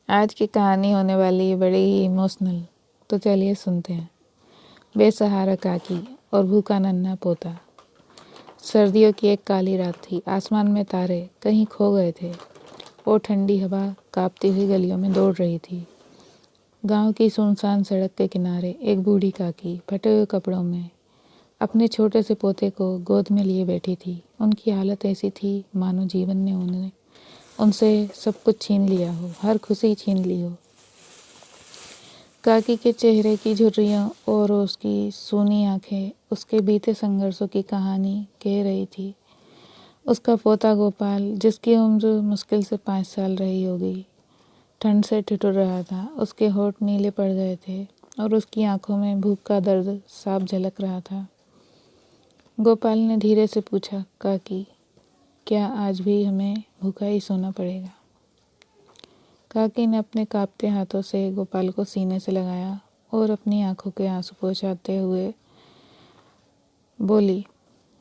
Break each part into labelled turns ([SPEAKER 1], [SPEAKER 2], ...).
[SPEAKER 1] आज की कहानी होने वाली है बड़ी ही इमोशनल। तो चलिए सुनते हैं। बेसहारा काकी और भूखा नन्हा पोता। सर्दियों की एक काली रात थी। आसमान में तारे कहीं खो गए थे और ठंडी हवा कांपती हुई गलियों में दौड़ रही थी। गांव की सुनसान सड़क के किनारे एक बूढ़ी काकी फटे हुए कपड़ों में अपने छोटे से पोते को गोद में लिए बैठी थी। उनकी हालत ऐसी थी मानो जीवन ने उनसे सब कुछ छीन लिया हो, हर खुशी छीन ली हो। काकी के चेहरे की झुर्रियों और उसकी सूनी आंखें उसके बीते संघर्षों की कहानी कह रही थी। उसका पोता गोपाल, जिसकी उम्र मुश्किल से 5 साल रही होगी, ठंड से ठिठुर रहा था। उसके होंठ नीले पड़ गए थे और उसकी आंखों में भूख का दर्द साफ झलक रहा था। गोपाल ने धीरे से पूछा, काकी, क्या आज भी हमें भूखा ही सोना पड़ेगा? काकी ने अपने कांपते हाथों से गोपाल को सीने से लगाया और अपनी आंखों के आंसू पोंछाते हुए बोली,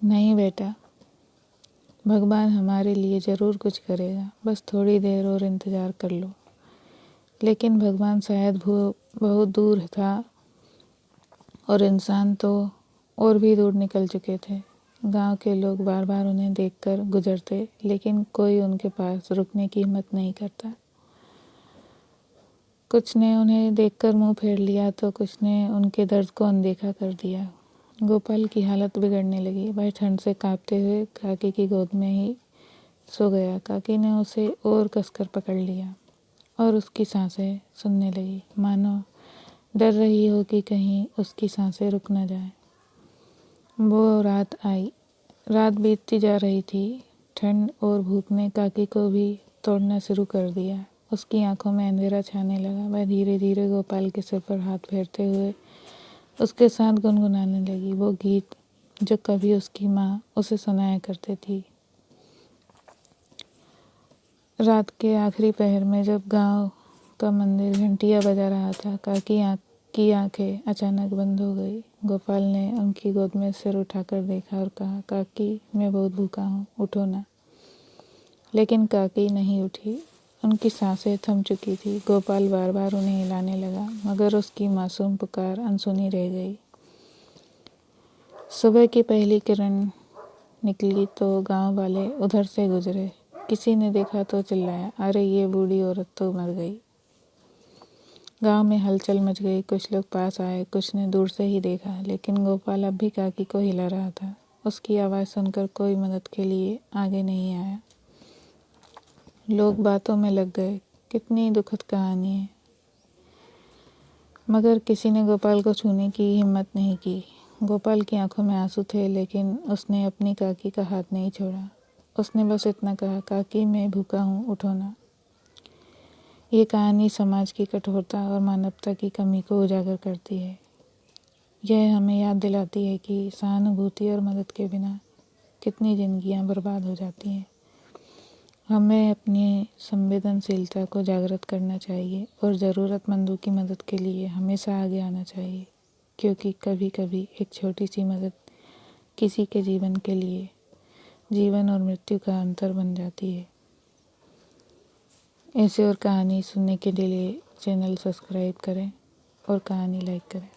[SPEAKER 1] नहीं बेटा, भगवान हमारे लिए ज़रूर कुछ करेगा, बस थोड़ी देर और इंतज़ार कर लो। लेकिन भगवान शायद बहुत दूर था और इंसान तो और भी दूर निकल चुके थे। गांव के लोग बार बार उन्हें देखकर गुजरते, लेकिन कोई उनके पास रुकने की हिम्मत नहीं करता। कुछ ने उन्हें देखकर मुंह फेर लिया तो कुछ ने उनके दर्द को अनदेखा कर दिया। गोपाल की हालत बिगड़ने लगी। वह ठंड से कांपते हुए काकी की गोद में ही सो गया। काकी ने उसे और कसकर पकड़ लिया और उसकी सांसें सुनने लगी, मानो डर रही हो कि कहीं उसकी सांसें रुक न जाए। वो रात आई। रात बीतती जा रही थी। ठंड और भूख ने काकी को भी तोड़ना शुरू कर दिया। उसकी आंखों में अंधेरा छाने लगा। वह धीरे धीरे गोपाल के सिर पर हाथ फेरते हुए उसके साथ गुनगुनाने लगी वो गीत जो कभी उसकी माँ उसे सुनाया करती थी। रात के आखिरी पहर में जब गांव का मंदिर घंटियां बजा रहा था, काकी की आंखें अचानक बंद हो गई। गोपाल ने उनकी गोद में सिर उठाकर देखा और कहा, काकी, मैं बहुत भूखा हूँ, उठो ना। लेकिन काकी नहीं उठी। उनकी सांसें थम चुकी थी। गोपाल बार बार उन्हें हिलाने लगा, मगर उसकी मासूम पुकार अनसुनी रह गई। सुबह की पहली किरण निकली तो गांव वाले उधर से गुजरे। किसी ने देखा तो चिल्लाया, अरे ये बूढ़ी औरत तो मर गई। गांव में हलचल मच गई। कुछ लोग पास आए, कुछ ने दूर से ही देखा, लेकिन गोपाल अब भी काकी को हिला रहा था। उसकी आवाज़ सुनकर कोई मदद के लिए आगे नहीं आया। लोग बातों में लग गए, कितनी दुखद कहानी है, मगर किसी ने गोपाल को छूने की हिम्मत नहीं की। गोपाल की आंखों में आंसू थे, लेकिन उसने अपनी काकी का हाथ नहीं छोड़ा। उसने बस इतना कहा, काकी, मैं भूखा हूँ, उठो ना। ये कहानी समाज की कठोरता और मानवता की कमी को उजागर करती है। यह हमें याद दिलाती है कि सहानुभूति और मदद के बिना कितनी जिंदगियां बर्बाद हो जाती हैं। हमें अपनी संवेदनशीलता को जागृत करना चाहिए और ज़रूरतमंदों की मदद के लिए हमेशा आगे आना चाहिए, क्योंकि कभी कभी एक छोटी सी मदद किसी के जीवन के लिए जीवन और मृत्यु का अंतर बन जाती है। ऐसे और कहानी सुनने के लिए चैनल सब्सक्राइब करें और कहानी लाइक करें।